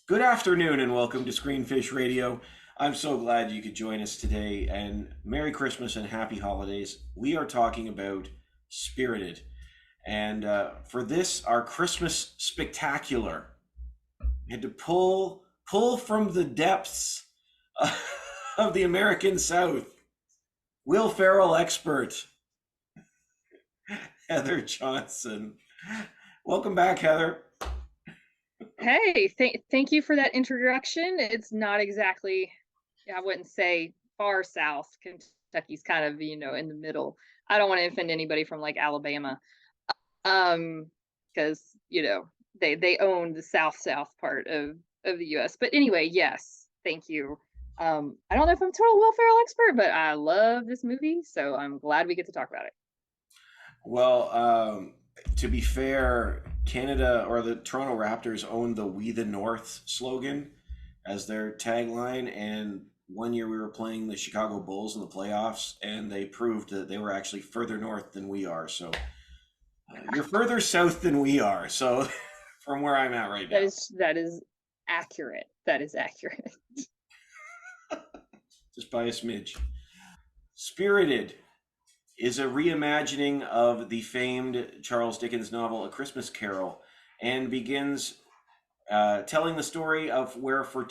Good afternoon and welcome to Screenfish Radio. I'm so glad you could join us today, and Merry Christmas and Happy Holidays. We are talking about Spirited. And for this, our Christmas spectacular, we had to pull from the depths of the American South. Will Ferrell expert, Heather Johnson. Welcome back, Heather. Hey, thank you for that introduction. It's not exactly, I wouldn't say far south. Kentucky's kind of, in the middle. I don't want to offend anybody from like Alabama, because they own the south part of the U.S. But anyway, yes, thank you. I don't know if I'm a total Will Ferrell expert, but I love this movie, so I'm glad we get to talk about it. Well, to be fair, Canada or the Toronto Raptors own the "We the North" slogan as their tagline. And one year we were playing the Chicago Bulls in the playoffs, and they proved that they were actually further north than we are. So you're further south than we are. So from where I'm at right now, That is accurate. That is accurate. just by a smidge. Spirited is a reimagining of the famed Charles Dickens novel A Christmas Carol, and begins telling the story of where for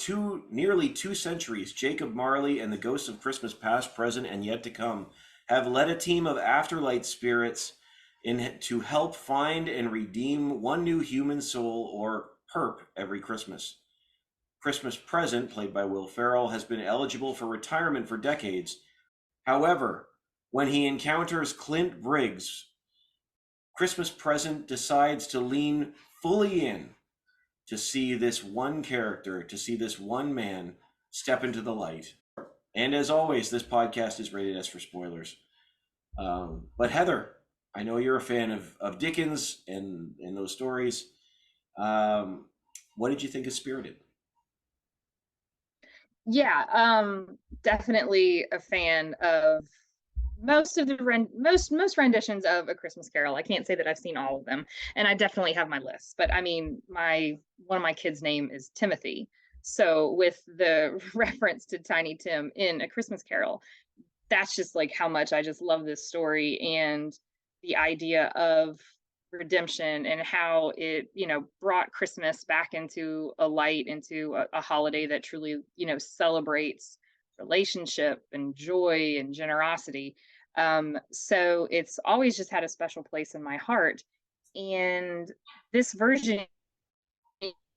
nearly two centuries, Jacob Marley and the ghosts of Christmas past, present, and yet to come have led a team of afterlight spirits to help find and redeem one new human soul, or herp, every Christmas. Christmas Present, played by Will Ferrell, has been eligible for retirement for decades. However, when he encounters Clint Briggs, Christmas Present decides to lean fully in to see this one character, to see this one man step into the light. And as always, this podcast is rated S for spoilers. But Heather, I know you're a fan of Dickens and those stories. What did you think of Spirited? Yeah, definitely a fan of most of the most renditions of A Christmas Carol. I can't say that I've seen all of them, and I definitely have my list. But I mean, one of my kids' name is Timothy, so with the reference to Tiny Tim in A Christmas Carol, that's just like how much I just love this story and the idea of redemption and how it brought Christmas back into a light, into a holiday that truly celebrates relationship and joy and generosity. So it's always just had a special place in my heart. And this version,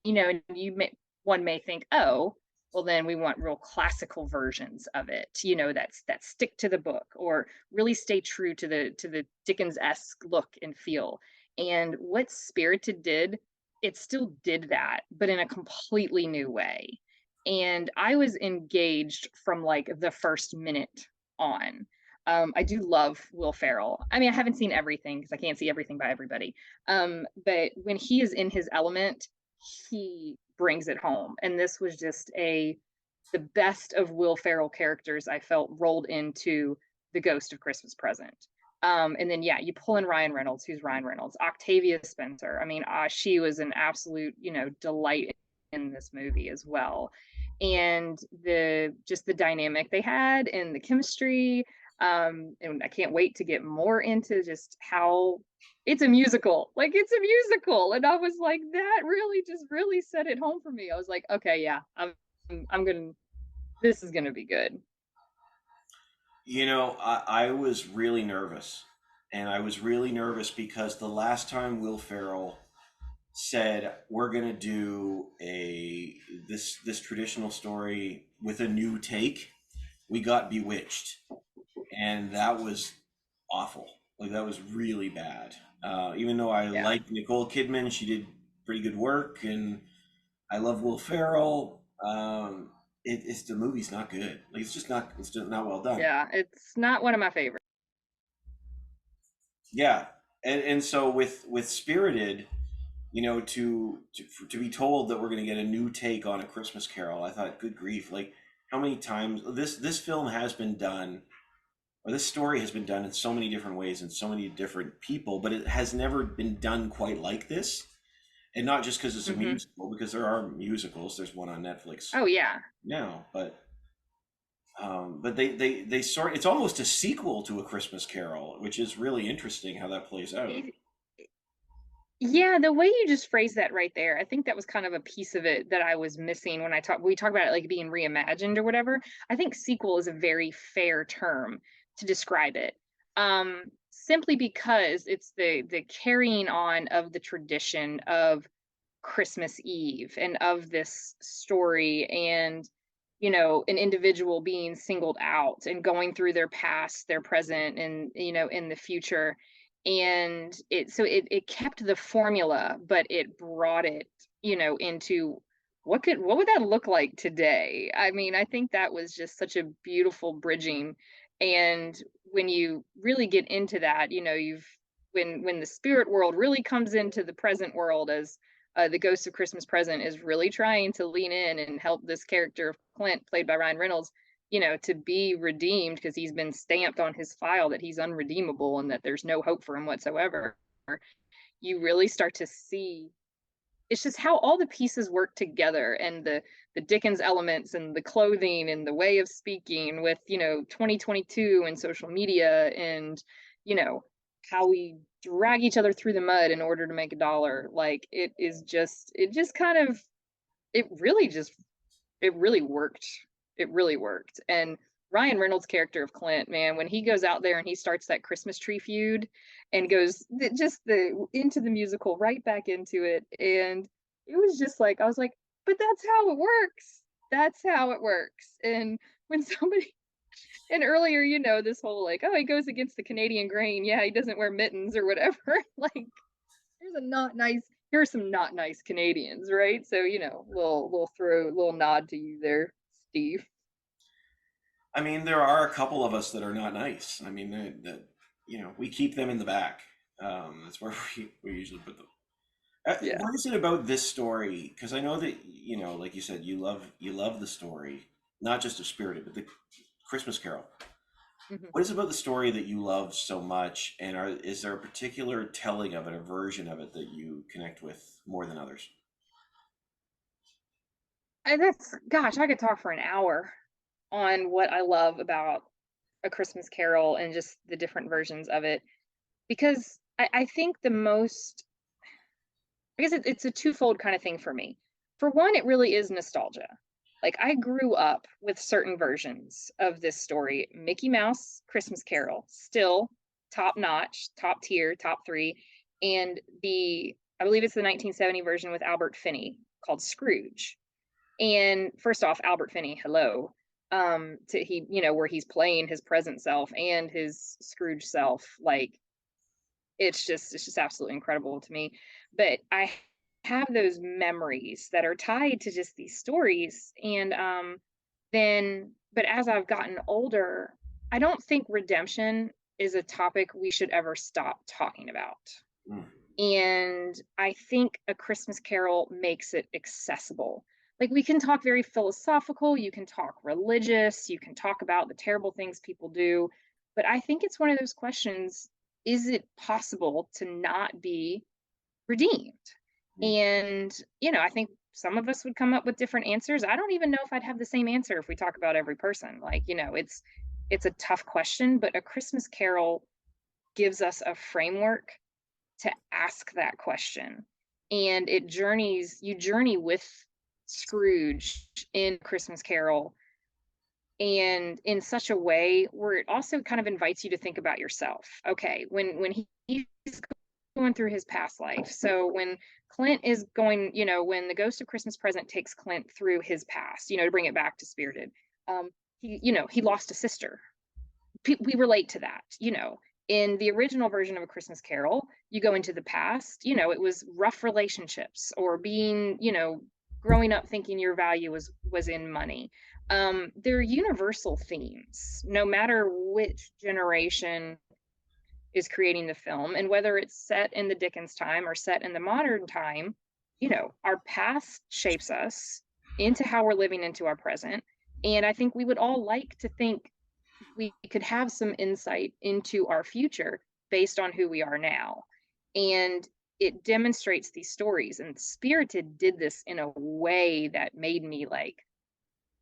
one may think, oh, well, then we want real classical versions of it, that stick to the book or really stay true to the Dickens-esque look and feel. And what Spirited did, it still did that, but in a completely new way. And I was engaged from like the first minute on. I do love Will Ferrell. I mean, I haven't seen everything because I can't see everything by everybody. But when he is in his element, he brings it home. And this was just the best of Will Ferrell characters I felt rolled into the Ghost of Christmas Present. And then you pull in Ryan Reynolds, who's Ryan Reynolds, Octavia Spencer. I mean, she was an absolute, delight in this movie as well. And the dynamic they had and the chemistry. And I can't wait to get more into just how it's a musical. Like, it's a musical. And I was like, that really set it home for me. I was like, okay, yeah, this is gonna be good. I was really nervous. And I was really nervous because the last time Will Ferrell said we're gonna do this traditional story with a new take, we got Bewitched, and that was awful. Like, that was really bad. Even though I liked Nicole Kidman, she did pretty good work, and I love Will Ferrell. It's the movie's not good. Like, it's just not well done. Yeah, it's not one of my favorites. Yeah, and so with Spirited, to be told that we're going to get a new take on A Christmas Carol, I thought, good grief, like, how many times this film has been done, or this story has been done in so many different ways and so many different people, but it has never been done quite like this. and not just because it's a Hmm. musical, because there are musicals. There's one on Netflix Oh yeah. now, but they sort, it's almost a sequel to A Christmas Carol, which is really interesting how that plays out. It- yeah, the way you just phrased that right there, I think that was kind of a piece of it that I was missing when we talk about it like being reimagined or whatever. I think sequel is a very fair term to describe it. Simply because it's the carrying on of the tradition of Christmas Eve and of this story, and an individual being singled out and going through their past, their present, and in the future. And it kept the formula, but it brought it into what would that look like today. I mean, I think that was just such a beautiful bridging. And when you really get into that, you've when the spirit world really comes into the present world, as the Ghost of Christmas Present is really trying to lean in and help this character of Clint, played by Ryan Reynolds, to be redeemed, because he's been stamped on his file that he's unredeemable and that there's no hope for him whatsoever. You really start to see it's just how all the pieces work together, and the Dickens elements and the clothing and the way of speaking with 2022 and social media, and you know how we drag each other through the mud in order to make a dollar. Like it just kind of it really just it really worked. It really worked. And Ryan Reynolds' character of Clint, man, when he goes out there and he starts that Christmas tree feud and goes just the into the musical, right back into it, and it was just like I was like, but that's how it works. That's how it works. And when somebody and earlier, this whole like, oh, he goes against the Canadian grain. Yeah, he doesn't wear mittens or whatever. Like, here's a not nice. Here's some not nice Canadians, right? So little throw, little nod to you there, Steve. I mean, there are a couple of us that are not nice. I mean, that we keep them in the back. That's where we usually put them. Yeah. What is it about this story? Because I know that like you said, you love the story, not just of Spirited, but the Christmas Carol. Mhm. What is it about the story that you love so much, and is there a particular telling of it, a version of it that you connect with more than others? And that's gosh, I could talk for an hour on what I love about A Christmas Carol and just the different versions of it, because I think the most I guess it's a twofold kind of thing for me. For one, it really is nostalgia. Like I grew up with certain versions of this story. Mickey Mouse Christmas Carol, still top notch, top tier, top three. And I believe it's the 1970 version with Albert Finney called Scrooge. And first off, Albert Finney, hello. To he, where he's playing his present self and his Scrooge self. Like it's just absolutely incredible to me. But I have those memories that are tied to just these stories. And then but as I've gotten older, I don't think redemption is a topic we should ever stop talking about. Mm. And I think A Christmas Carol makes it accessible. Like we can talk very philosophical, you can talk religious, you can talk about the terrible things people do, but I think it's one of those questions, is it possible to not be redeemed? Mm. And, I think some of us would come up with different answers. I don't even know if I'd have the same answer if we talk about every person. Like, it's a tough question, but A Christmas Carol gives us a framework to ask that question. And you journey with Scrooge in Christmas Carol, and in such a way where it also kind of invites you to think about yourself. Okay, when he's going through his past life. So when Clint is going, when the Ghost of Christmas Present takes Clint through his past, to bring it back to Spirited, he lost a sister. We relate to that. In the original version of A Christmas Carol, you go into the past, it was rough relationships, or being, growing up thinking your value was in money. They're universal themes, no matter which generation is creating the film, and whether it's set in the Dickens time or set in the modern time. Our past shapes us into how we're living into our present. And I think we would all like to think we could have some insight into our future based on who we are now. And it demonstrates these stories. And Spirited did this in a way that made me like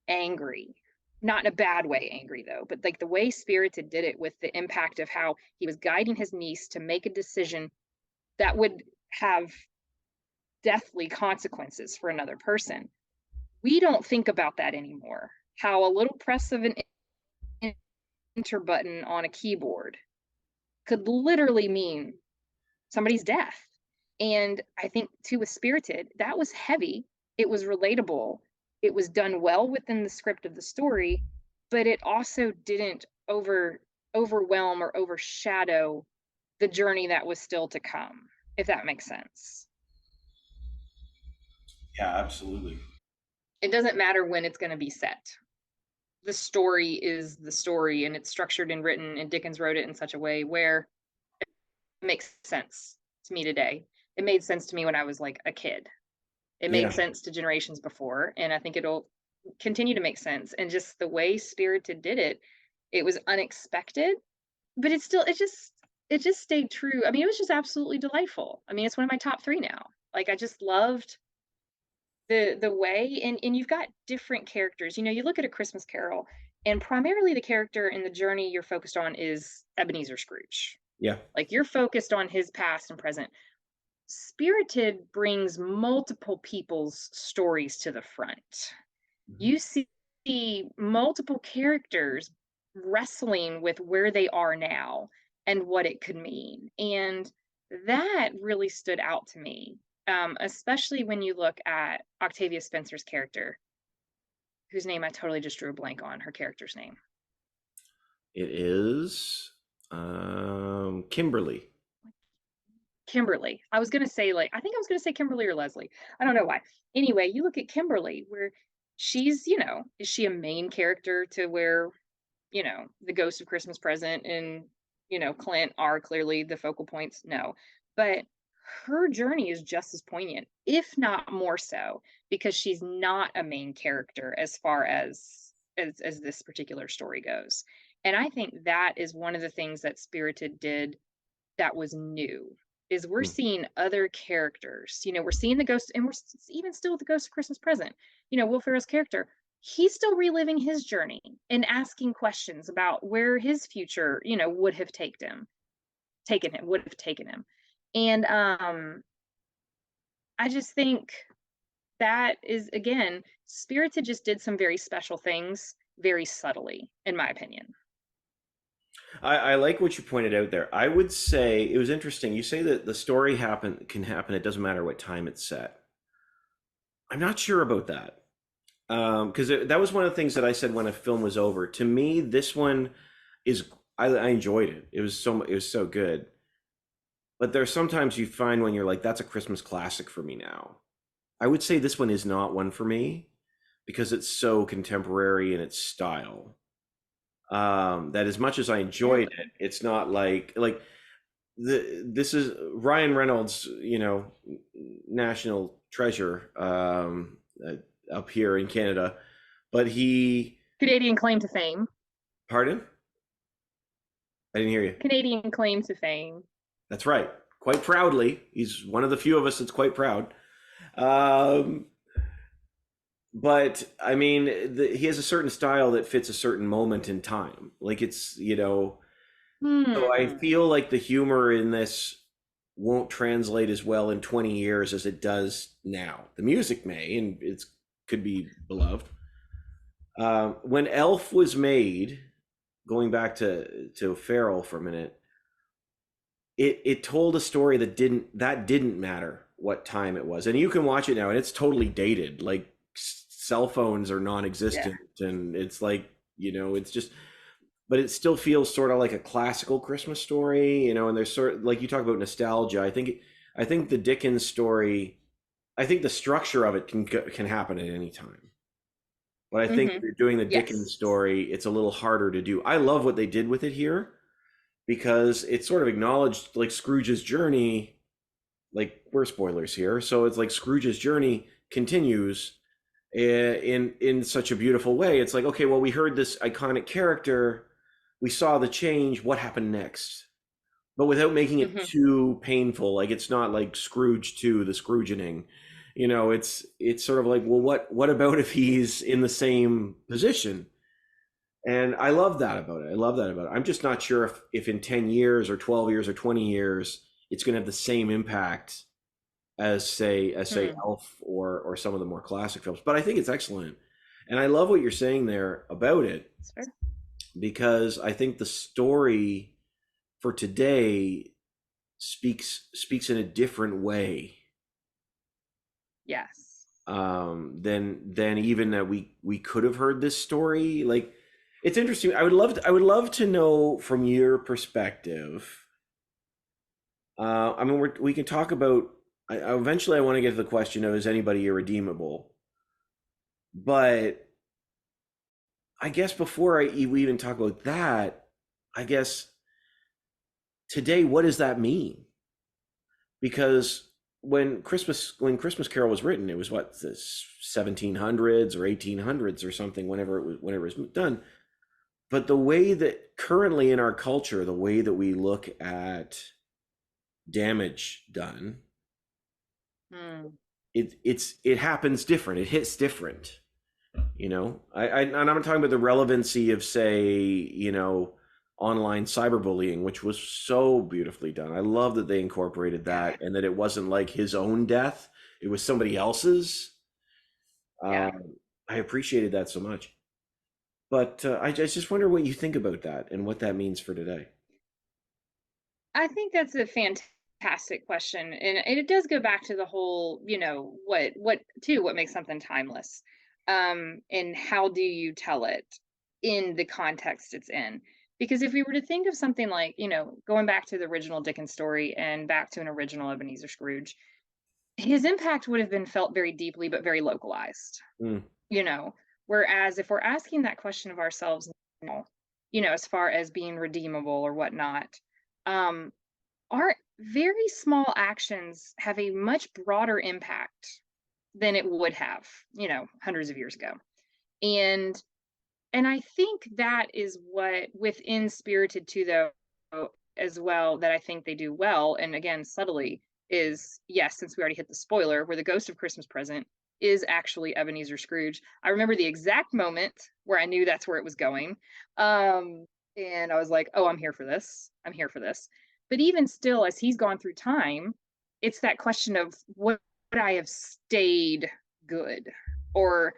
angry. Not in a bad way angry though, but like the way Spirited did it with the impact of how he was guiding his niece to make a decision that would have deathly consequences for another person. We don't think about that anymore. How a little press of an enter button on a keyboard could literally mean somebody's death. And I think too with Spirited, that was heavy. It was relatable. It was done well within the script of the story, but it also didn't overwhelm or overshadow the journey that was still to come, if that makes sense. Yeah, absolutely. It doesn't matter when it's going to be set. The story is the story, and it's structured and written, and Dickens wrote it in such a way where it makes sense to me today. It made sense to me when I was like a kid. It made Yeah. sense to generations before, and I think it'll continue to make sense. And just the way Spirited did it, it was unexpected, but it just stayed true. I mean, it was just absolutely delightful. I mean, it's one of my top 3 now. Like I just loved the way, and you've got different characters. You know, you look at A Christmas Carol, and primarily the character and the journey you're focused on is Ebenezer Scrooge. Yeah. Like you're focused on his past and present. Spirited brings multiple people's stories to the front. Mhm. You see multiple characters wrestling with where they are now and what it could mean. And that really stood out to me, especially when you look at Octavia Spencer's character, whose name I totally just drew a blank on, her character's name. It is Kimberly. Kimberly. I was going to say, like, I think I was going to say Kimberly or Leslie. I don't know why. Anyway, you look at Kimberly, where she's, you know, is she a main character to where, you know, the Ghost of Christmas Present and, you know, Clint are clearly the focal points? No. But her journey is just as poignant, if not more so, because she's not a main character as far as this particular story goes. And I think that is one of the things that Spirited did that was new, is we're Mm. seeing other characters. You know, we're seeing the ghost, and we're even still with the Ghost of Christmas Present. You know, Will Ferrell's character, he's still reliving his journey and asking questions about where his future, you know, would have would have taken him. And I just think that is, again, Spirited just did some very special things very subtly, in my opinion. I like what you pointed out there. I would say it was interesting. You say that the story can happen. It doesn't matter what time it's set. I'm not sure about that. Because that was one of the things that I said when a film was over. To me, this one is I enjoyed it. It was so good. But there's sometimes you find when you're like, that's a Christmas classic for me now. I would say this one is not one for me because it's so contemporary in its style. That as much as I enjoyed it, it's not like this is Ryan Reynolds, you know, national treasure up here in Canada, but he, Canadian claim to fame. pardon? I didn't hear you. Canadian claim to fame. That's right. Quite proudly. He's one of the few of us that's quite proud. Um, but I mean, he has a certain style that fits a certain moment in time. Like it's, you know, so I feel like the humor in this won't translate as well in 20 years as it does now. The music may, and it could be beloved. When Elf was made, going back to Farrell for a minute, it told a story that didn't matter what time it was, and you can watch it now, and it's totally dated. Like cell phones are non-existent, and it's like, you know, it's just, but it still feels sort of like a classical Christmas story, you know. And there's sort of, like you talk about nostalgia. I think the Dickens story, I think the structure of it can happen at any time. But I think if you're doing the Dickens story, it's a little harder to do. I love what they did with it here because it sort of acknowledged like Scrooge's journey. Like, we're spoilers here, so it's like Scrooge's journey continues in such a beautiful way. It's like, okay, well, we heard this iconic character, we saw the change. What happened next? but without making it Hmm. too painful. Like it's not like Scrooge 2, the Scroogening. It's sort of like, well, what about if he's in the same position? And I love that about it. I love that about it. I'm just not sure if in 10 years or 12 years or 20 years it's going to have the same impact as say Hmm. Elf or some of the more classic films. But I think it's excellent. And I love what you're saying there about it, That's fair. because I think the story for today speaks in a different way, Yes. than even that we could have heard this story. Like, it's interesting. I would love to know from your perspective. I mean, we can talk about. Eventually, I want to get to the question of, is anybody irredeemable? But I guess before we even talk about that, I guess today, what does that mean? Because when Christmas Carol was written, it was what, the 1700s or 1800s or something, whenever it was done. But the way that currently in our culture, the way that we look at damage done, Mm. it happens different. It hits different. And I'm not talking about the relevancy of, say, online cyberbullying, which was so beautifully done. I love that they incorporated Yeah. that, and that it wasn't like his own death, it was somebody else's. Yeah. um, I appreciated that so much. But I just wonder what you think about that and what that means for today. I think that's a fantastic question. And it does go back to the whole, what makes something timeless? And how do you tell it in the context it's in? Because if we were to think of something like, going back to the original Dickens story and back to an original Ebenezer Scrooge, his impact would have been felt very deeply, but very localized, Mm, you know. Whereas if we're asking that question of ourselves now, as far as being redeemable or whatnot, um, our very small actions have a much broader impact than it would have, hundreds of years ago. And I think that is what within Spirited 2 though as well that I think they do well, and again subtly, is yes, since we already hit the spoiler, where the ghost of Christmas Present is actually Ebenezer Scrooge. I remember the exact moment where I knew that's where it was going. Um and I was like, "Oh, I'm here for this. I'm here for this." But even still, as he's gone through time, it's that question of, would I have stayed good? Or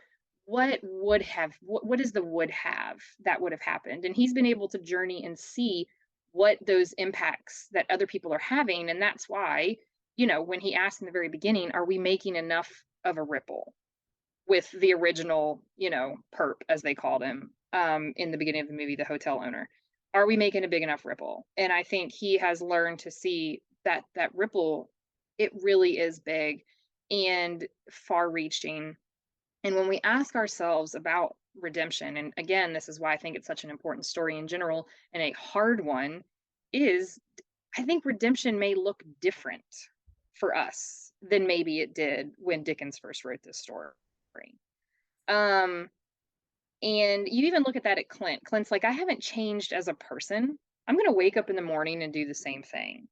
what is the would have that would have happened? And he's been able to journey and see what those impacts that other people are having. And that's why, when he asked in the very beginning, are we making enough of a ripple with the original, perp, as they called him, in the beginning of the movie, the hotel owner? Are we making a big enough ripple? And I think he has learned to see that ripple, it really is big and far reaching. And when we ask ourselves about redemption, and again, this is why I think it's such an important story in general and a hard one, is I think redemption may look different for us than maybe it did when Dickens first wrote this story. Um, and you even look at that at Clint. Clint's like, I haven't changed as a person. I'm going to wake up in the morning and do the same thing.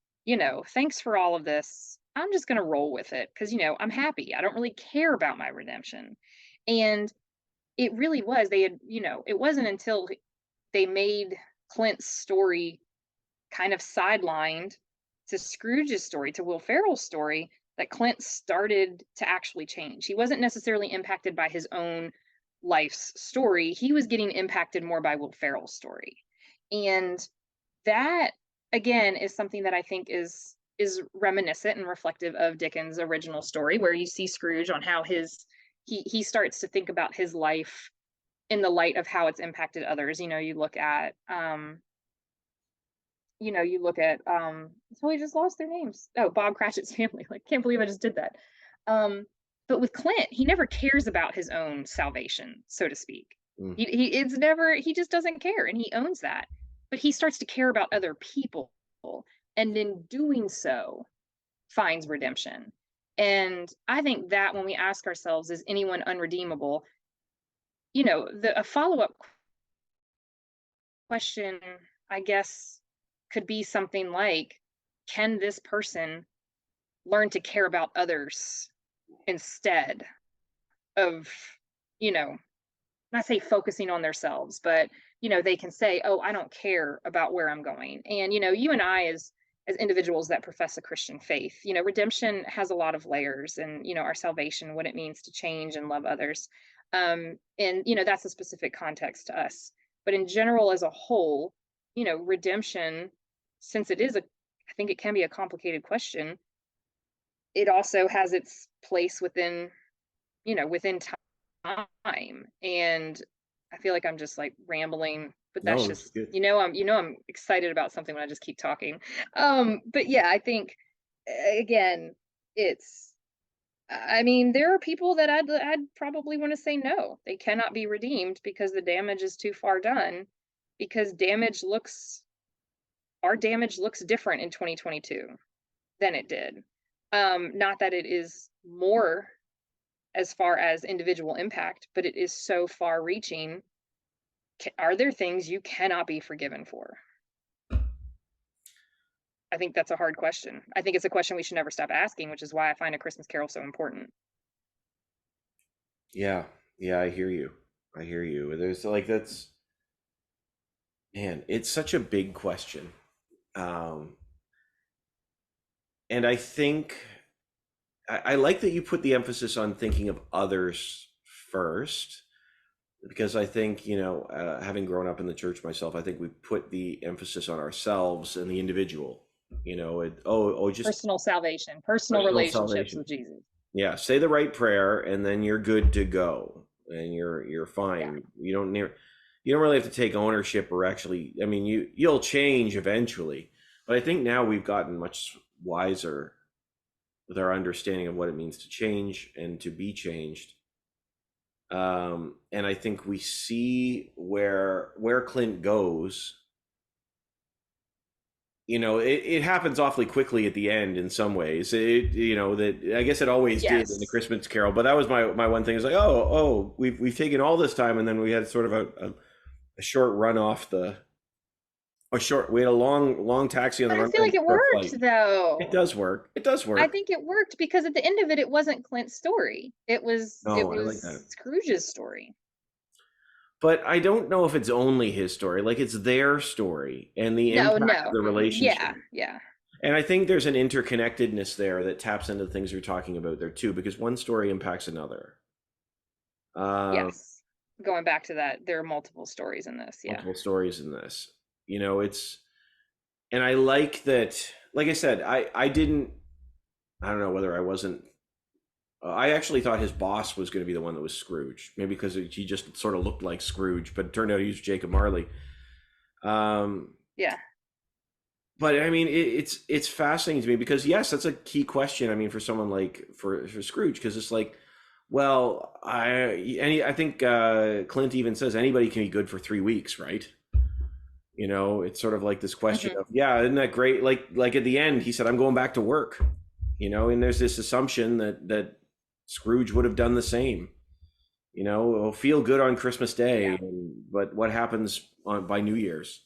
Thanks for all of this. I'm just going to roll with it because, I'm happy. I don't really care about my redemption. And it really was. It wasn't until they made Clint's story kind of sidelined to Scrooge's story, to Will Ferrell's story, that Clint started to actually change. He wasn't necessarily impacted by his own life's story. He was getting impacted more by Will Ferrell's story. And that again is something that I think is reminiscent and reflective of Dickens' original story, where you see Scrooge on how he starts to think about his life in the light of how it's impacted others. You totally just lost their names. Oh, Bob Cratchit's family. Like, can't believe I just did that. Um, but with Clint, he never cares about his own salvation, so to speak. mm. He just doesn't care, and he owns that. But he starts to care about other people, and in doing so, finds redemption. And I think that when we ask ourselves, is anyone unredeemable? A follow up question, I guess, could be something like, can this person learn to care about others instead of, you know, not say focusing on themselves, but they can say, "Oh, I don't care about where I'm going." And you and I, as individuals that profess a Christian faith, redemption has a lot of layers, and our salvation, what it means to change and love others. And that's a specific context to us. But in general, as a whole, redemption, since it is I think it can be a complicated question, it also has its place within time. And I feel like I'm just like rambling, but that's No, it's just, good. I'm excited about something when I just keep talking. But yeah, I think again, it's, I mean, there are people that I'd probably want to say no, they cannot be redeemed because the damage is too far done, because our damage looks different in 2022 than it did. Not that it is more as far as individual impact, but it is so far reaching. Are there things you cannot be forgiven for? I think that's a hard question. I think it's a question we should never stop asking, which is why I find A Christmas Carol so important. Yeah, yeah, I hear you. I hear you. There's like that's man, it's such a big question. Um, and I think I like that you put the emphasis on thinking of others first, because I think, having grown up in the church myself, I think we put the emphasis on ourselves and the individual. Just Personal salvation, personal personal relationships salvation. with Jesus. Yeah, say the right prayer and then you're good to go and you're Yeah. fine. You don't really have to take ownership or actually, I mean, you'll change eventually. But I think now we've gotten much wiser with our understanding of what it means to change and to be changed. And I think we see where Clint goes. It happens awfully quickly at the end in some ways. That I guess it always did in the Yes. Christmas Carol. But that was my one thing. Is like, we've taken all this time, and then we had sort of a short run off we had a long taxi on the But I runway feel like it for a flight. worked It though. does work. It does I work. think it worked because at the end of it, it wasn't Clint's story. It was it No, I like was that. Scrooge's story. But I don't know if it's only his story. Like, it's their story and the No, impact of no. the relationship. Yeah, yeah. And I think there's an interconnectedness there that taps into the things you're talking about there too, because one story impacts another. Uh, Yes. Going back to that, there are multiple stories in this. Yeah. Multiple stories in this. It's, and I like that. Like I said, I didn't. I don't know whether I wasn't. I actually thought his boss was going to be the one that was Scrooge, maybe because he just sort of looked like Scrooge, but it turned out he was Jacob Marley. Um, Yeah. but I mean, it's fascinating to me because yes, that's a key question. I mean, for someone like for Scrooge, because it's like, well, I think Clint even says anybody can be good for 3 weeks, right? It's sort of like this question Hmm. of, yeah, isn't that great? Like at the end, he said, "I'm going back to work," and there's this assumption that Scrooge would have done the same. It'll feel good on Christmas Day, Yeah. but what happens by New Year's?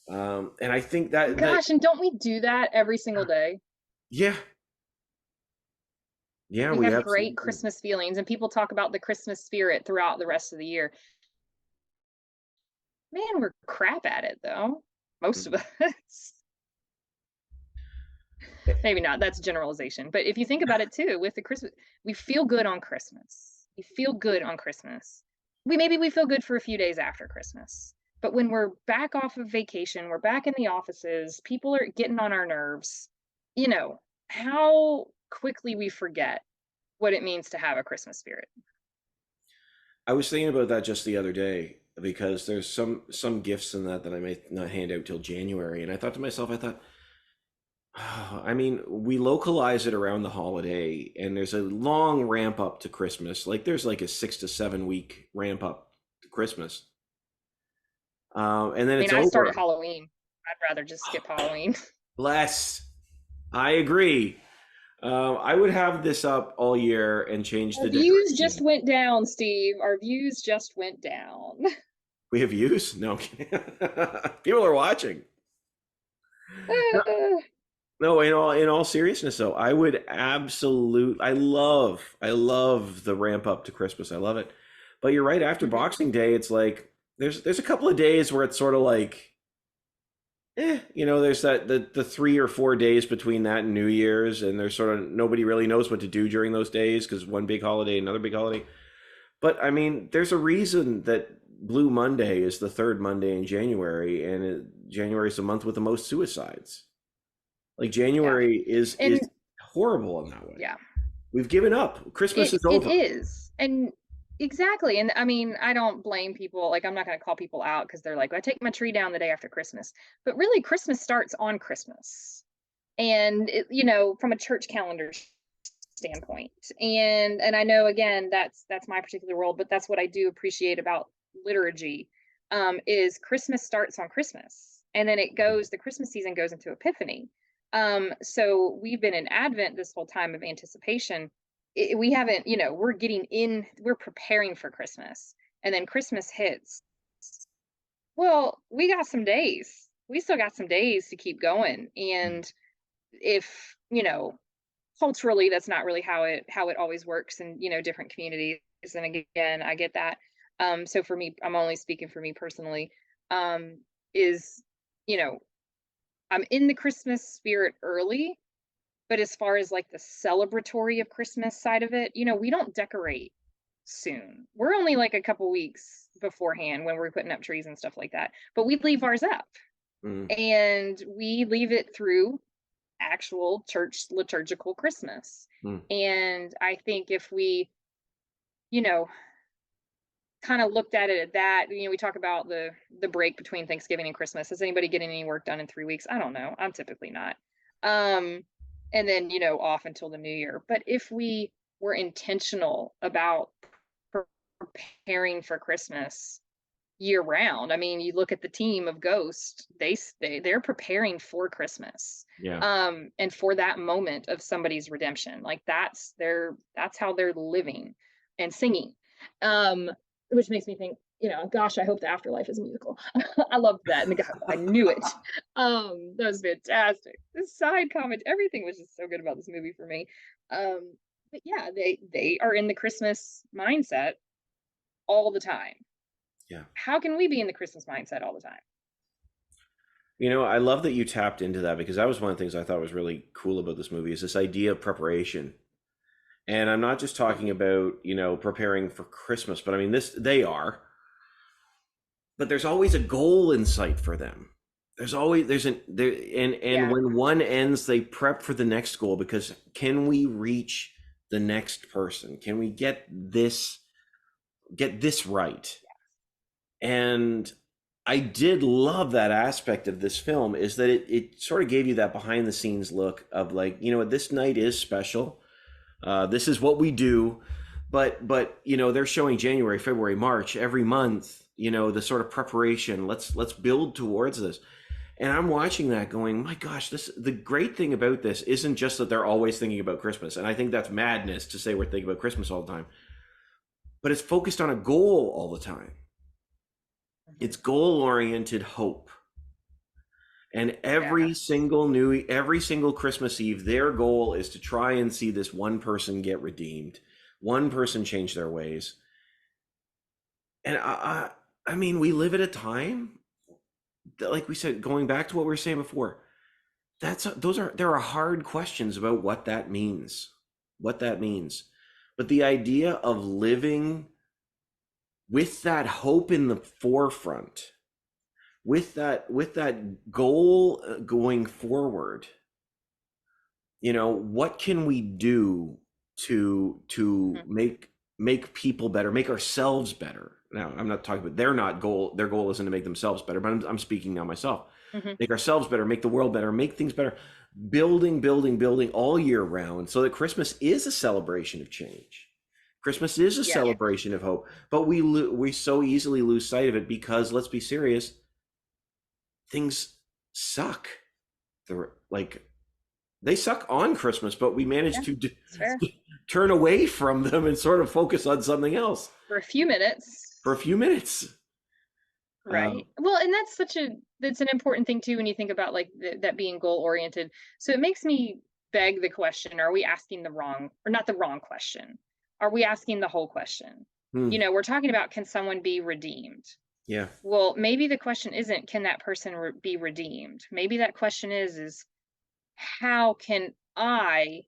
And I think that Gosh, and don't we do that every single day? yeah, yeah, We we have great absolutely do. Christmas feelings, and people talk about the Christmas spirit throughout the rest of the year. Man, we're crap at it though. Most of us. Maybe not. That's generalization. But if you think about it too, with the Christmas, we feel good on Christmas. We feel good on Christmas. We feel good for a few days after Christmas. But when we're back off of vacation, we're back in the offices, people are getting on our nerves, how quickly we forget what it means to have a Christmas spirit. I was thinking about that just the other day because there's some gifts in that I may not hand out till January, and I thought to myself, I mean, we localize it around the holiday, and there's a long ramp up to Christmas. Like, there's like a 6 to 7 week ramp up to Christmas, and then I mean, it's I started over. Halloween. I'd rather just skip Halloween. Bless. I agree. I would have this up all year and change Our the views just decoration. went down, Steve. Our views just went down. We have views? No, people are watching. No, no, in all seriousness though, I love the ramp up to Christmas. I love it. But you're right, after Mhm. Boxing Day, it's like there's a couple of days where it's sort of like there's the 3 or 4 days between that and New Year's, and there's sort of nobody really knows what to do during those days because one big holiday, another big holiday. But I mean, there's a reason that Blue Monday is the third Monday in January, and January is the month with the most suicides. Like Yeah. January is And horrible in that way. yeah, We've given up. Christmas is it over. is. And exactly. And I mean, I don't blame people. Like, I'm not going to call people out because they're like, I take my tree down the day after Christmas. But really, Christmas starts on Christmas. And, from a church calendar standpoint. And I know, again, that's my particular world, but that's what I do appreciate about liturgy, is Christmas starts on Christmas. And then the Christmas season goes into Epiphany. So we've been in Advent this whole time of anticipation. We haven't, we're preparing for Christmas. And then Christmas hits. Well, we got some days. We still got some days to keep going. And if, culturally, that's not really how it always works in, different communities. And again, I get that. So for me, I'm only speaking for me personally, is, you know, I'm in the Christmas spirit early, but as far as like the celebratory of Christmas side of it, we don't decorate soon. We're only like a couple weeks beforehand when we're putting up trees and stuff like that. But we leave ours up Mm. and we leave it through actual church liturgical Christmas. Mm. And I think if we, you know, kind of looked at it at that, we talk about the break between Thanksgiving and Christmas. Is anybody getting any work done in 3 weeks? I don't know. I'm typically not. And then, off until the new year. But if we were intentional about preparing for Christmas year round. I mean, you look at the team of Ghost, they're preparing for Christmas. Yeah. And for that moment of somebody's redemption. Like that's how they're living and singing. Which makes me think, gosh, I hope the Afterlife is a musical. I loved that. And I knew it. That was fantastic. This side comment, everything was just so good about this movie for me. But yeah, they are in the Christmas mindset all the time. Yeah. How can we be in the Christmas mindset all the time? I love that you tapped into that because that was one of the things I thought was really cool about this movie is this idea of preparation. And I'm not just talking about, preparing for Christmas, but I mean they are. But there's always a goal in sight for them. And when one ends, they prep for the next goal because can we reach the next person? Can we get this right? And I did love that aspect of this film is that it sort of gave you that behind the scenes look of like, this night is special. This is what we do. But they're showing January, February, March, every month, the sort of preparation. Let's build towards this. And I'm watching that going, my gosh, the great thing about this isn't just that they're always thinking about Christmas. And I think that's madness to say we're thinking about Christmas all the time. But it's focused on a goal all the time. It's goal-oriented hope. And every single Christmas Eve, their goal is to try and see this one person get redeemed, one person change their ways. And I mean, we live at a time that, like we said, going back to what we were saying before, there are hard questions about what that means. But the idea of living with that hope in the forefront, with that goal going forward, what can we do to make people better, make ourselves better? Now, I'm not talking about their goal isn't to make themselves better, but I'm speaking now myself. Make ourselves better, make the world better, make things better, building all year round, so that Christmas is a celebration of change. Christmas is a celebration of hope, but we so easily lose sight of it because, let's be serious, things suck. They suck on Christmas, but we manage to turn away from them and sort of focus on something else for a few minutes. Right. Well, and that's an important thing too when you think about like that being goal oriented. So it makes me beg the question, are we asking the wrong or not the wrong question? Are we asking the whole question? Hmm. We're talking about, can someone be redeemed? Yeah. Well, maybe the question isn't, can that person be redeemed? Maybe that question is how can I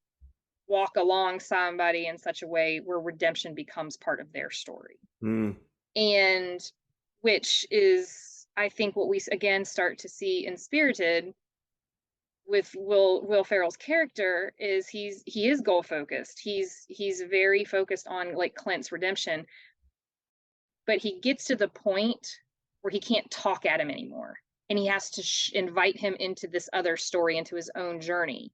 walk along somebody in such a way where redemption becomes part of their story? Hmm. And which is, I think, what we again start to see in Spirited with Will Ferrell's character is he is goal focused. He's very focused on like Clint's redemption, but he gets to the point where he can't talk at him anymore, and he has to invite him into this other story, into his own journey,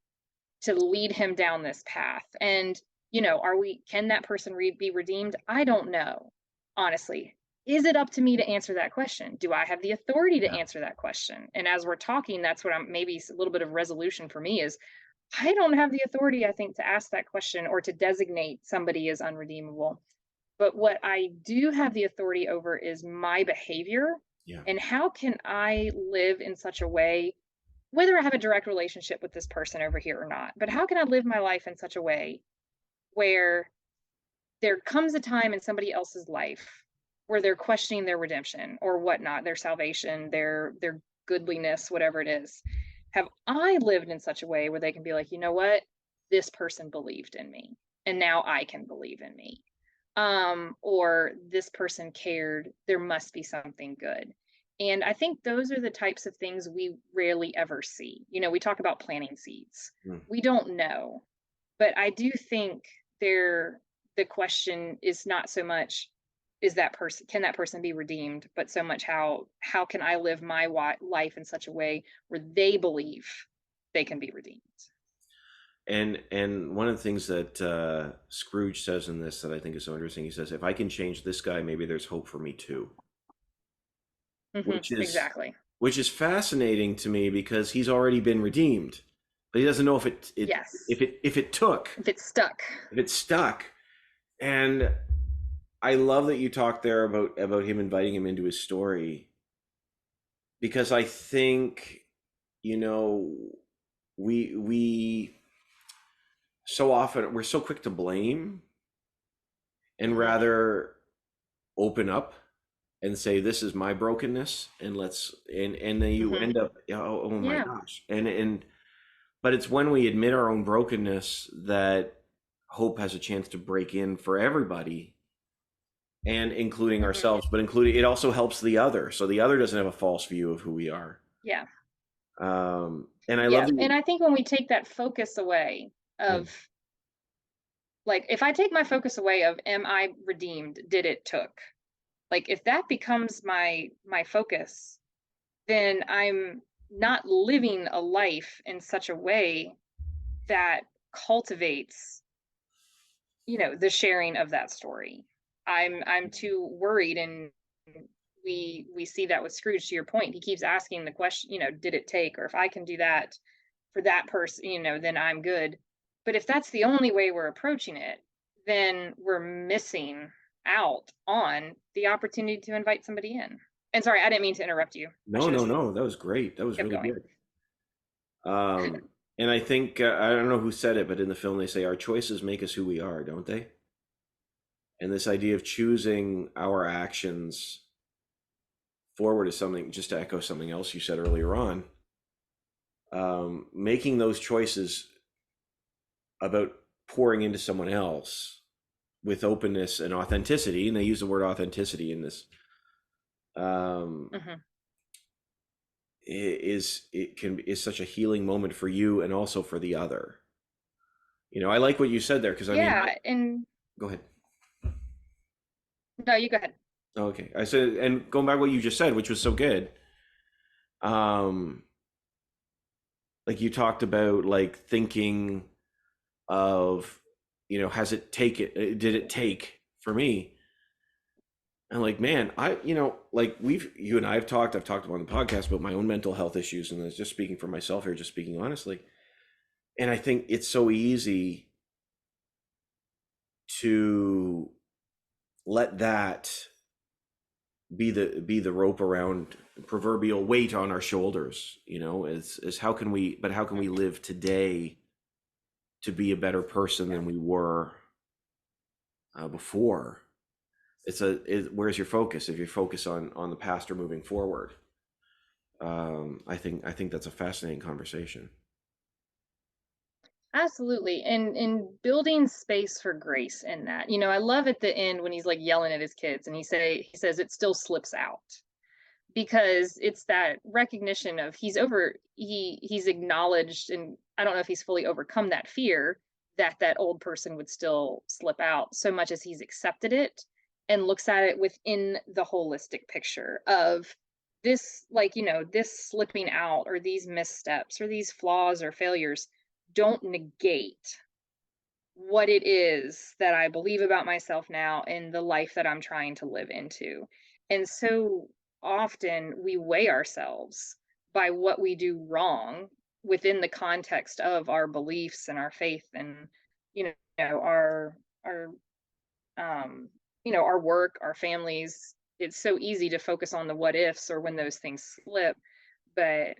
to lead him down this path. And can that person be redeemed? I don't know, honestly. Is it up to me to answer that question? Do I have the authority to Yeah. answer that question? And as we're talking, that's what I'm, maybe a little bit of resolution for me is, I don't have the authority, I think, to ask that question or to designate somebody as unredeemable. But what I do have the authority over is my behavior, Yeah. and how can I live in such a way, whether I have a direct relationship with this person over here or not, but how can I live my life in such a way where there comes a time in somebody else's life where they're questioning their redemption or whatnot, their salvation, their goodliness, whatever it is. Have I lived in such a way where they can be like, you know what? This person believed in me, and now I can believe in me. Or this person cared, there must be something good. And I think those are the types of things we rarely ever see. We talk about planting seeds. Hmm. We don't know. But I do think the question is not so much, can that person be redeemed, but so much, how can I live my life in such a way where they believe they can be redeemed. And one of the things that Scrooge says in this that I think is so interesting, he says, "If I can change this guy, maybe there's hope for me too," which is Exactly. which is fascinating to me because he's already been redeemed, but he doesn't know if Yes. if it took, If it's stuck. if it stuck. And I love that you talked there about him inviting him into his story, because I think, you know, we so often we're so quick to blame and hmm rather open up and say, this is my brokenness, and and then you hmm end up, oh my Yeah. gosh. And but it's when we admit our own brokenness that hope has a chance to break in for everybody, and including hmm ourselves, but including, it also helps the other, so the other doesn't have a false view of who we are. Yeah. And I love Yeah. And that. I think when we take that focus away Yeah. of, like, if I take my focus away of, am I redeemed? Did it took? Like, if that becomes my focus, then I'm not living a life in such a way that cultivates, the sharing of that story. I'm too worried, and we see that with Scrooge. To your point, he keeps asking the question, did it take? Or if I can do that for that person, then I'm good. But if that's the only way we're approaching it, then we're missing out on the opportunity to invite somebody in. And sorry, I didn't mean to interrupt you. I No, should no, have no, that was great, that was kept really going. good. And I think, I don't know who said it, but in the film they say our choices make us who we are, don't they? And this idea of choosing our actions forward is something, just to echo something else you said earlier on, making those choices about pouring into someone else with openness and authenticity, and they use the word authenticity in this, um, hmm is such a healing moment for you and also for the other. I like what you said there, because I mean, Yeah, and go ahead. no, you go ahead. Okay, I said, and going back to what you just said, which was so good. Um, like you talked about, like thinking of, has it taken? Did it take for me? And like, man, like you and I have talked. I've talked on the podcast about my own mental health issues, and just speaking for myself here, just speaking honestly. And I think it's so easy to let that be the rope around proverbial weight on our shoulders. Is how can we live today to be a better person than we were before. Where's your focus? If you focus on the past or moving forward, I think that's a fascinating conversation. Absolutely. And building space for grace in that. I love at the end when he's like yelling at his kids and he says it still slips out, because it's that recognition of he's acknowledged, and I don't know if he's fully overcome that fear that that old person would still slip out, so much as he's accepted it and looks at it within the holistic picture of this, like, this slipping out or these missteps or these flaws or failures don't negate what it is that I believe about myself now and the life that I'm trying to live into. And so often we weigh ourselves by what we do wrong within the context of our beliefs and our faith and our our work, our families. It's so easy to focus on the what ifs or when those things slip, but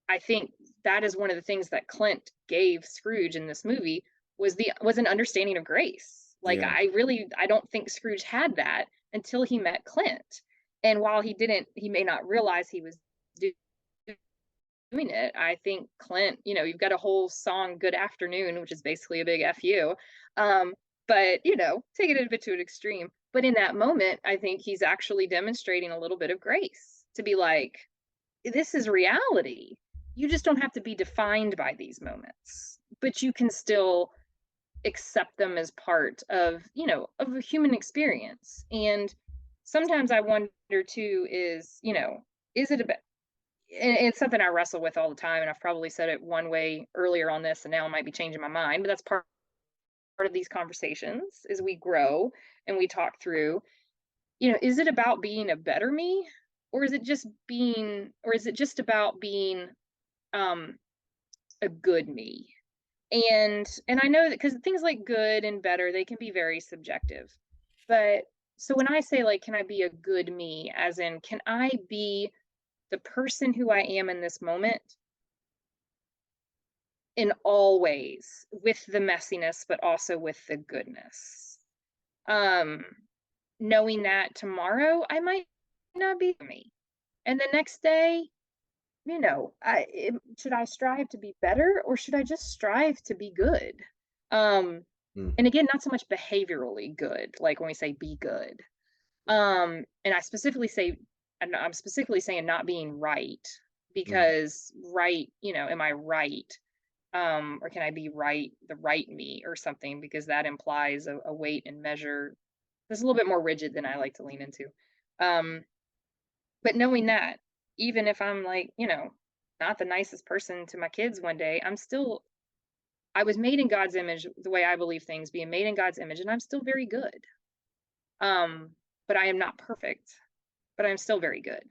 I think that is one of the things that Clint gave Scrooge in this movie was an understanding of grace. Like, Yeah. I don't think Scrooge had that until he met Clint. And while he may not realize he was doing it. I think Clint, you've got a whole song, Good Afternoon, which is basically a big F you. But, taking it a bit to an extreme. But in that moment, I think he's actually demonstrating a little bit of grace to be like, this is reality. You just don't have to be defined by these moments, but you can still accept them as part of a human experience. And sometimes I wonder too, is it about, and it's something I wrestle with all the time, and I've probably said it one way earlier on this, and now I might be changing my mind, but that's part of these conversations as we grow and we talk through, is it about being a better me, or is it just about being a good me? And I know that because things like good and better, they can be very subjective. But so when I say, like, can I be a good me, as in, can I be the person who I am in this moment in all ways, with the messiness, but also with the goodness? Um, Knowing that tomorrow I might not be me. And the next day, should I strive to be better, or should I just strive to be good? Um, Mm. and again, not so much behaviorally good, like when we say be good. And I'm specifically saying not being right, Mm. because right, am I right? Or can I be right, the right me or something, because that implies a weight and measure that's a little bit more rigid than I like to lean into. Um, but knowing that, even if I'm like, not the nicest person to my kids one day, I was made in God's image, the way I believe things, being made in God's image, and I'm still very good. But I am not perfect, but I'm still very good.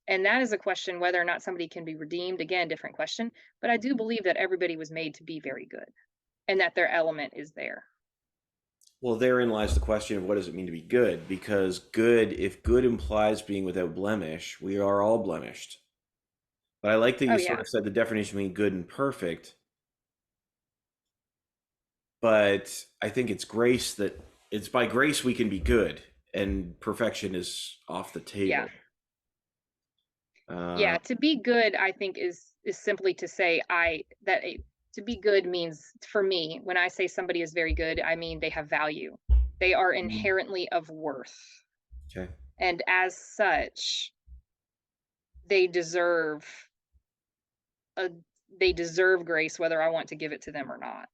And that is a question whether or not somebody can be redeemed. Again, different question. But I do believe that everybody was made to be very good and that their element is there. Well, therein lies the question of what does it mean to be good? Because if good implies being without blemish, we are all blemished. But I like that Oh, you sort yeah. of said the definition between good and perfect. But I think it's by grace we can be good, and perfection is off the Yeah. table. Uh, Yeah. To be good, I think is simply to say to be good means, for me, when I say somebody is very good, I mean they have value. They are inherently of worth. okay. And as such, they deserve a they deserve grace, whether I want to give it to them or not,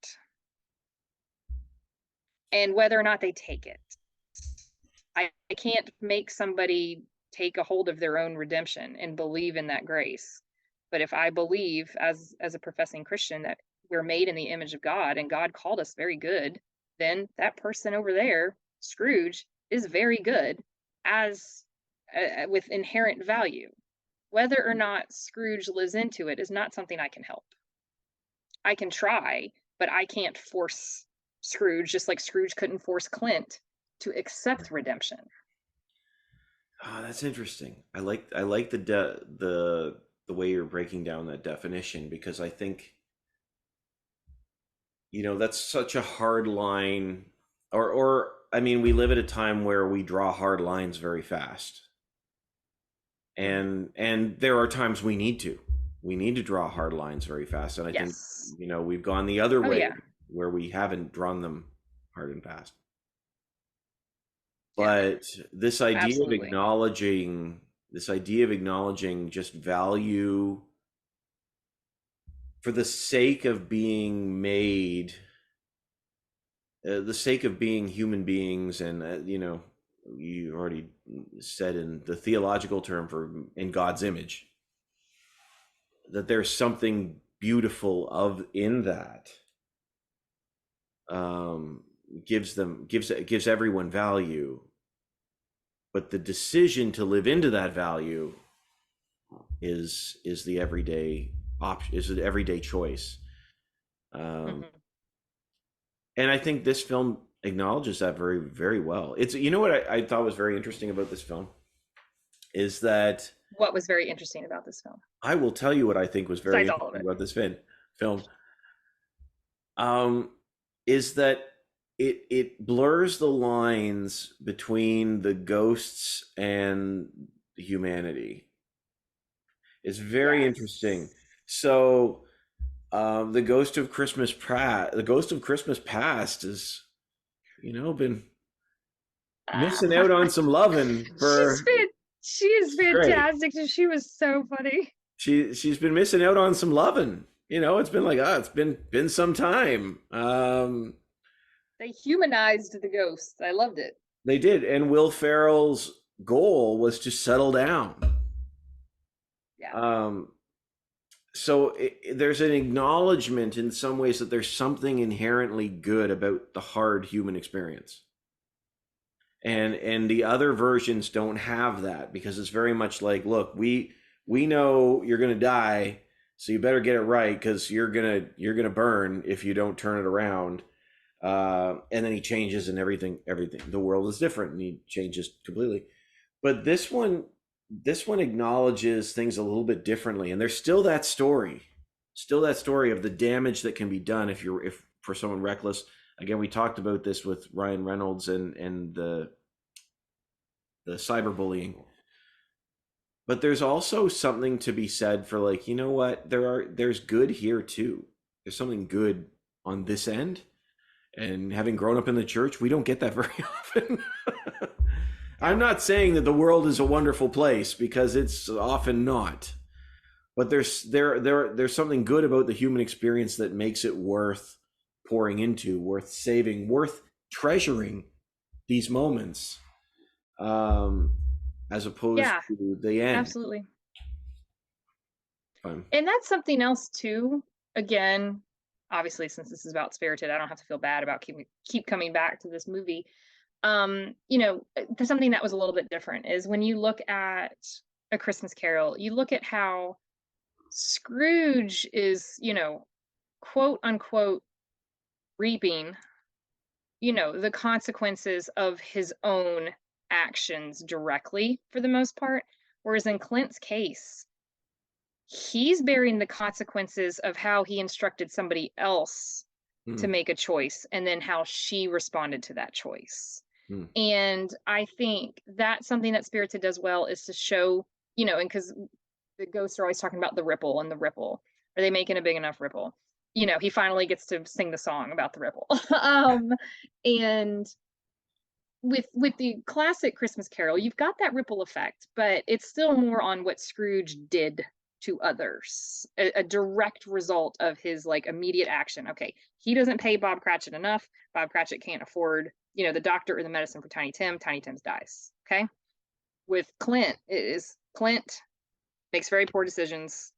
and whether or not they take it. I can't make somebody take a hold of their own redemption and believe in that grace. But if I believe, as a professing Christian, that we're made in the image of God and God called us very good, then that person over there, Scrooge, is very good, as with inherent value. Whether or not Scrooge lives into it is not something I can help. I can try, but I can't force Scrooge, just like Scrooge couldn't force Clint to accept redemption. Oh, that's interesting. I like the way you're breaking down that definition, because I think, that's such a hard line, or I mean, we live at a time where we draw hard lines very fast. Mhm. And there are times we need to draw hard lines very fast, and I think, Yes. we've gone the other Oh way yeah. where we haven't drawn them hard and fast. Yeah. But Absolutely. this idea of acknowledging just value for the sake of being made, the sake of being human beings, and you already said in the theological term for in God's image, that there's something beautiful of in that, um, gives everyone value, but the decision to live into that value is the everyday option, is an everyday choice. um, Mhm. and I think this film acknowledges that very, very well. It's, what I thought was very interesting about this film is that, What was very interesting about this film, I will tell you what I think was very besides all of interesting it? about this film, um, is that it blurs the lines between the ghosts and the humanity. It's very interesting. Yes. So, the ghost of Christmas past has, been missing out on some loving she's for. fan- she is It's great. fantastic. She was so funny. She's been missing out on some loving. It's been like, it's been some time. They humanized the ghost. I loved it. They did, and Will Ferrell's goal was to settle down. Yeah. Um, so there's an acknowledgement in some ways that there's something inherently good about the hard human experience, and the other versions don't have that, because it's very much like, look, we know you're gonna die, so you better get it right, because you're gonna burn if you don't turn it around. And then he changes, and everything, the world is different, and he changes completely. But this one acknowledges things a little bit differently, and there's still that story of the damage that can be done if for someone reckless. Again, we talked about this with Ryan Reynolds and the cyberbullying. But there's also something to be said for, like, you know what, there's good here too. There's something good on this end, and having grown up in the church, we don't get that very often. I'm Yeah. not saying that the world is a wonderful place, because it's often not. But there's something good about the human experience that makes it worth pouring into, worth saving, worth treasuring these moments, um, as opposed Yeah. to the end. Absolutely. Um, And that's something else too. Again, obviously, since this is about Spirited, I don't have to feel bad about keep coming back to this movie. There's something that was a little bit different is when you look at A Christmas Carol, you look at how Scrooge is, quote unquote, reaping, the consequences of his own actions directly for the most part. Whereas in Clint's case, he's bearing the consequences of how he instructed somebody else to mm, make a choice and then how she responded to that choice. mm, And I think that's something that Spirited does well is to show, and because the ghosts are always talking about the ripple and the ripple. Are they making a big enough ripple? He finally gets to sing the song about the ripple. And with the classic Christmas Carol, you've got that ripple effect, but it's still more on what Scrooge did to others, a direct result of his like immediate action. Okay, he doesn't pay Bob Cratchit enough. Bob Cratchit can't afford, the doctor or the medicine for Tiny Tim. Tiny Tim dies. Okay, with Clint, it is Clint makes very poor decisions.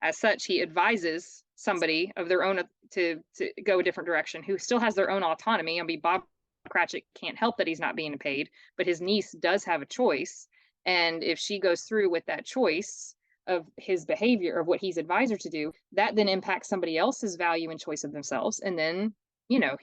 As such, he advises somebody of their own to go a different direction who still has their own autonomy. I mean, Bob Cratchit can't help that he's not being paid, but his niece does have a choice. And if she goes through with that choice of his behavior, of what he's advised her to do, that then impacts somebody else's value and choice of themselves. And then,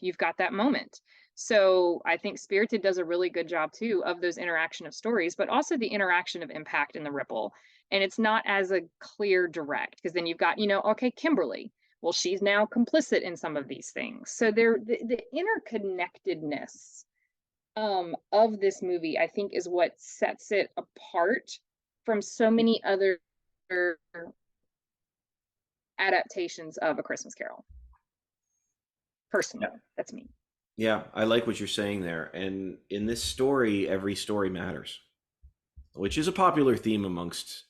you've got that moment. So I think Spirited does a really good job too of those interaction of stories, but also the interaction of impact and the ripple. And it's not as a clear direct, because then you've got, okay, Kimberly, well, she's now complicit in some of these things. So the interconnectedness of this movie, I think, is what sets it apart from so many other adaptations of A Christmas Carol. Personally, that's me. Yeah, I like what you're saying there. And in this story, every story matters, which is a popular theme amongst,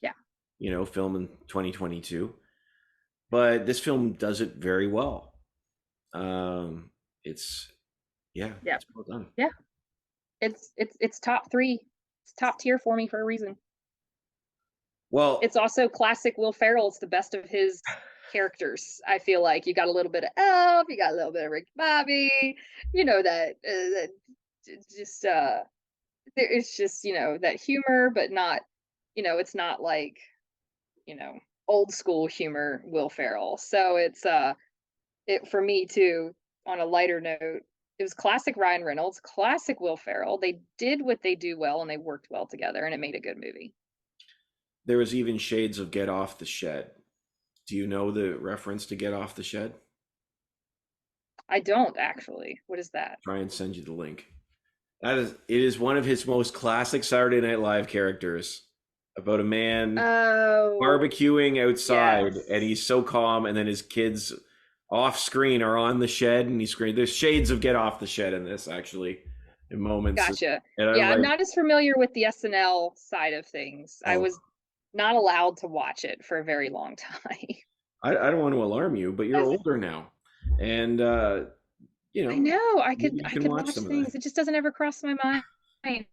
film in 2022. But this film does it very well. It's well done. Yeah, it's top 3. It's top tier for me for a reason. Well, it's also classic Will Ferrell. It's the best of his characters. I feel like you got a little bit of Elf, you got a little bit of Rick Bobby, that just it's just that humor, but not, it's not like old school humor Will Ferrell. So it's it for me too. On a lighter note, it was classic Ryan Reynolds, classic Will Ferrell. They did what they do well, and they worked well together, and it made a good movie. There was even shades of Get Off the Shed. Do you know the reference to Get Off the Shed? I don't actually. What is that? Try and send you the link. It is one of his most classic Saturday Night Live characters, about a man barbecuing outside, and he's so calm, and then his kids off screen are on the shed, and he's screaming. There's shades of Get Off the Shed in this, actually, in moments. Gotcha. I'm not as familiar with the SNL side of things. I was not allowed to watch it for a very long time. I don't want to alarm you, but you're older now, and I know I could watch things. It just doesn't ever cross my mind.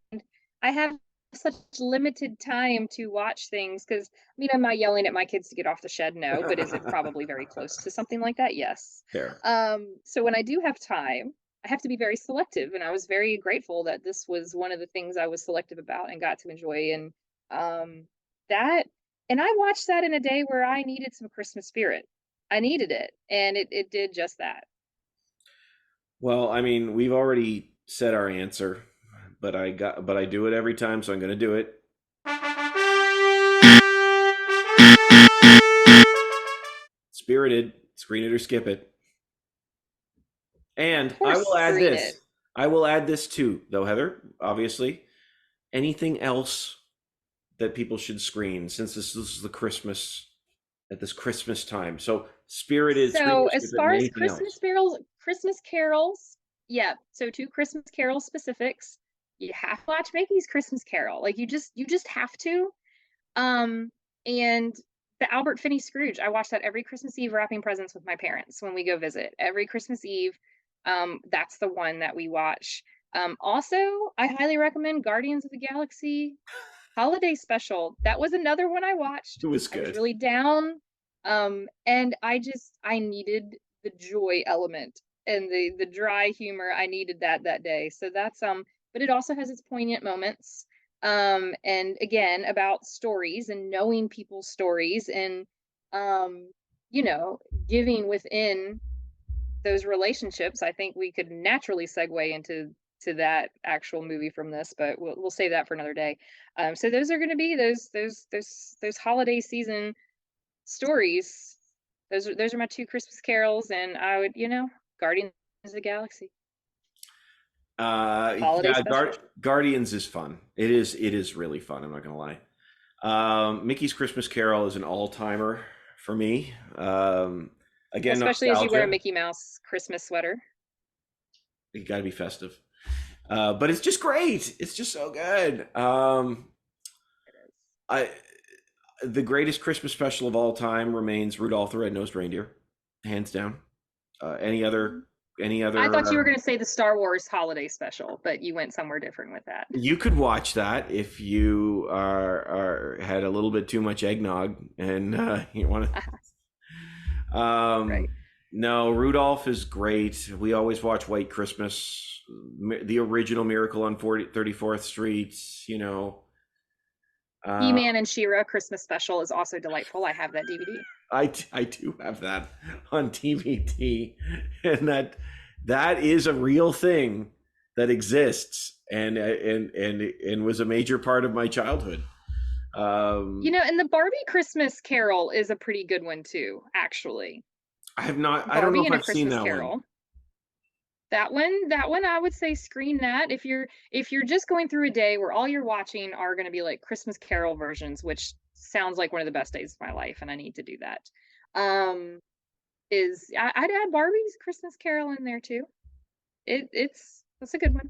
I have such limited time to watch things because am I yelling at my kids to get off the shed? No, but is it probably very close to something like that? Yes. Fair. So when I do have time, I have to be very selective, and I was very grateful that this was one of the things I was selective about and got to enjoy. And and I watched that in a day where I needed some Christmas spirit. I needed it, and it did just that. Well, we've already said our answer, but I do it every time, so I'm going to do it. Spirited, screen it or skip it. And I will add this. I will add this too, though, Heather, obviously. Anything else that people should screen, since this is the Christmas, at this Christmas time? So Spirited. So as far as Christmas carols, yeah. So 2 Christmas Carol specifics. You have to watch Mickey's Christmas Carol. Like you just have to. And the Albert Finney Scrooge. I watch that every Christmas Eve, wrapping presents with my parents when we go visit. Every Christmas Eve. That's the one that we watch. Also, I highly recommend Guardians of the Galaxy Holiday Special. That was another one I watched. It was good. I was really down. And I needed the joy element and the dry humor. I needed that day. So that's but it also has its poignant moments. And again, about stories and knowing people's stories and giving within those relationships. I think we could naturally segue into that actual movie from this, but we'll save that for another day. So those are going to be those holiday season stories. Those are my 2 Christmas carols, and I would Guardians of the Galaxy. Guardians is fun. It is really fun. I'm not gonna lie. Mickey's Christmas Carol is an all-timer for me. Again, especially nostalgia. As you wear a Mickey Mouse Christmas sweater. You got to be festive. But it's just great. It's just so good. The greatest Christmas special of all time remains Rudolph the Red-Nosed Reindeer, hands down. Any other? I thought you were going to say the Star Wars holiday special, but you went somewhere different with that. You could watch that if you had a little bit too much eggnog and you want to. Right. No, Rudolph is great. We always watch White Christmas, the original Miracle on 34th Street. He-Man and She-Ra Christmas special is also delightful. I have that DVD. I do have that on DVD, and That is a real thing that exists and was a major part of my childhood. And the Barbie Christmas Carol is a pretty good one too, actually. I don't know Barbie if and a I've seen Christmas that one. Carol. That one I would say screen that if you're just going through a day where all you're watching are going to be like Christmas Carol versions, which sounds like one of the best days of my life, and I need to do that. I'd add Barbie's Christmas Carol in there too. That's a good one.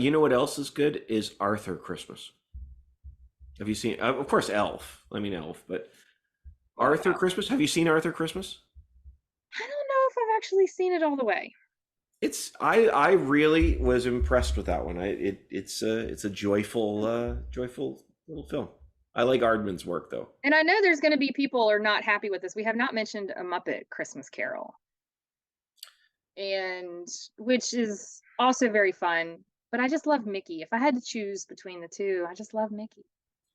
You know what else is good is Arthur Christmas. Have you seen? Of course, Elf. I mean Elf, but Arthur Christmas. Have you seen Arthur Christmas? I don't know if I've actually seen it all the way. I really was impressed with that one. It's a joyful little film. I like Aardman's work though. And I know there's going to be people who are not happy with this. We have not mentioned A Muppet Christmas Carol, and which is also very fun. But I just love Mickey. If I had to choose between the two, I just love Mickey.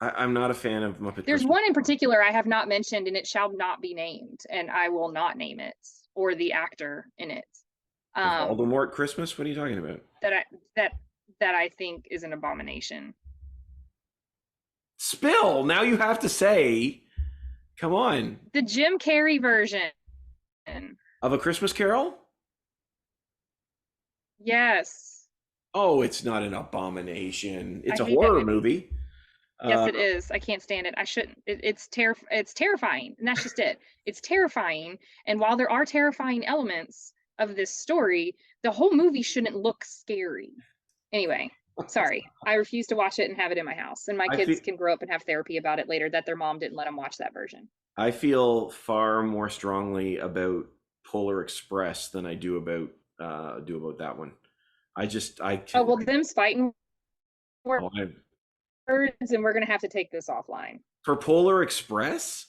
I'm not a fan of Muppet. There's Christmas. one in particular I have not mentioned, and it shall not be named, and I will not name it or the actor in it. Voldemort Christmas? What are you talking about? That I think is an abomination. Spill. Now you have to say. Come on. The Jim Carrey version of A Christmas Carol? Yes. Oh, it's not an abomination. It's a horror movie. Yes, it is. I can't stand it. I shouldn't. It's terrifying, and that's just it. It's terrifying, and while there are terrifying elements of this story, the whole movie shouldn't look scary. Anyway, sorry. I refuse to watch it and have it in my house, and my kids can grow up and have therapy about it later that their mom didn't let them watch that version. I feel far more strongly about Polar Express than I do about that one. Oh, well, them's fighting words, and we're gonna have to take this offline. For Polar Express?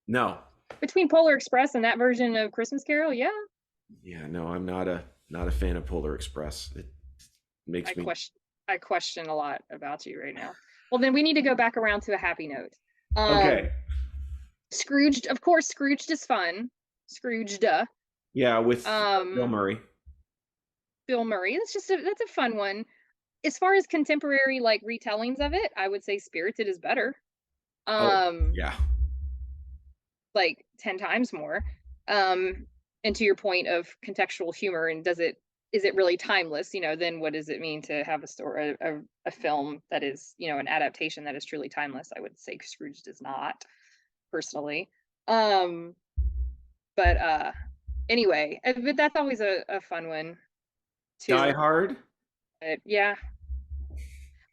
No. Between Polar Express and that version of Christmas Carol, yeah. Yeah, no, I'm not a fan of Polar Express. It makes me I question a lot about you right now. Well, then we need to go back around to a happy note. Okay. Scrooged, of course, Scrooged is fun. Scrooged. Yeah, with Bill Murray. Bill Murray. That's a fun one. As far as contemporary like retellings of it, I would say Spirited is better. Yeah. Like 10 times more. And to your point of contextual humor, and is it really timeless? Then what does it mean to have a story, a film that is, an adaptation that is truly timeless? I would say Scrooge does not, personally. But anyway, but that's always a fun one too. Die Hard? Yeah.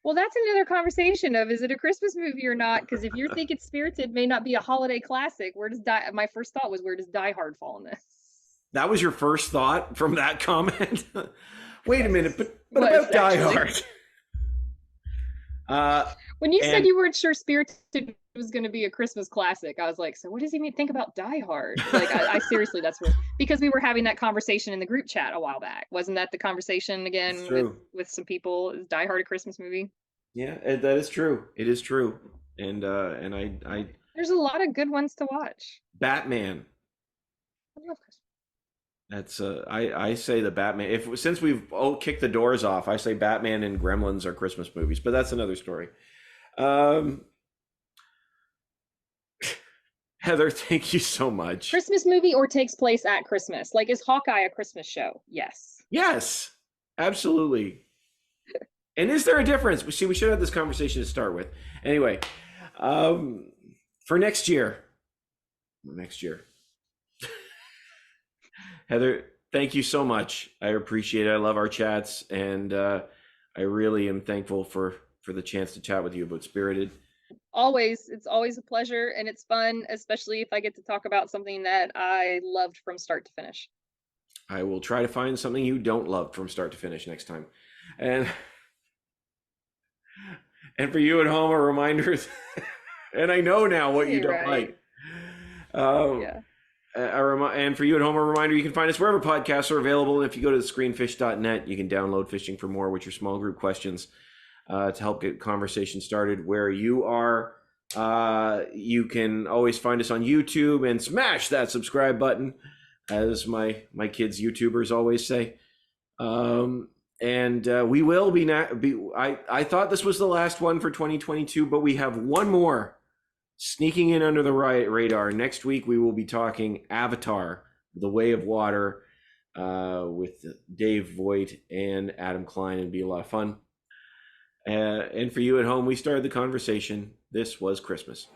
Well, that's another conversation of, is it a Christmas movie or not? Because if you think it's Spirited, may not be a holiday classic. My first thought was, where does Die Hard fall in this? That was your first thought from that comment? Wait a minute, but about Die Hard. When you said you weren't sure Spirited was going to be a Christmas classic, I was like, so what does he mean think about Die Hard? Like, I seriously, because we were having that conversation in the group chat a while back. Wasn't that the conversation again with some people? Is Die Hard a Christmas movie? Yeah, that is true. It is true. And I there's a lot of good ones to watch. Batman. I love Christmas. That's I say the Batman. Since we've kicked the doors off, I say Batman and Gremlins are Christmas movies, but that's another story. Heather, thank you so much. Christmas movie or takes place at Christmas? Like, is Hawkeye a Christmas show? Yes. Yes, absolutely. And is there a difference? See, we should have this conversation to start with. Anyway, for next year. Heather, thank you so much. I appreciate it. I love our chats, and I really am thankful for the chance to chat with you about Spirited. It's always a pleasure, and it's fun, especially if I get to talk about something that I loved from start to finish. I will try to find something you don't love from start to finish next time. And for you at home, a reminder, and I know now what you don't like. Yeah. And for you at home, a reminder, you can find us wherever podcasts are available. And if you go to screenfish.net, you can download Fishing for More with your small group questions to help get conversation started where you are. You can always find us on YouTube and smash that subscribe button, as my kids YouTubers always say. And we will be, I thought this was the last one for 2022, but we have one more sneaking in under the radar. Next week, we will be talking Avatar, The Way of Water, with Dave Voigt and Adam Klein. It'd be a lot of fun. And for you at home, we started the conversation. This was Christmas.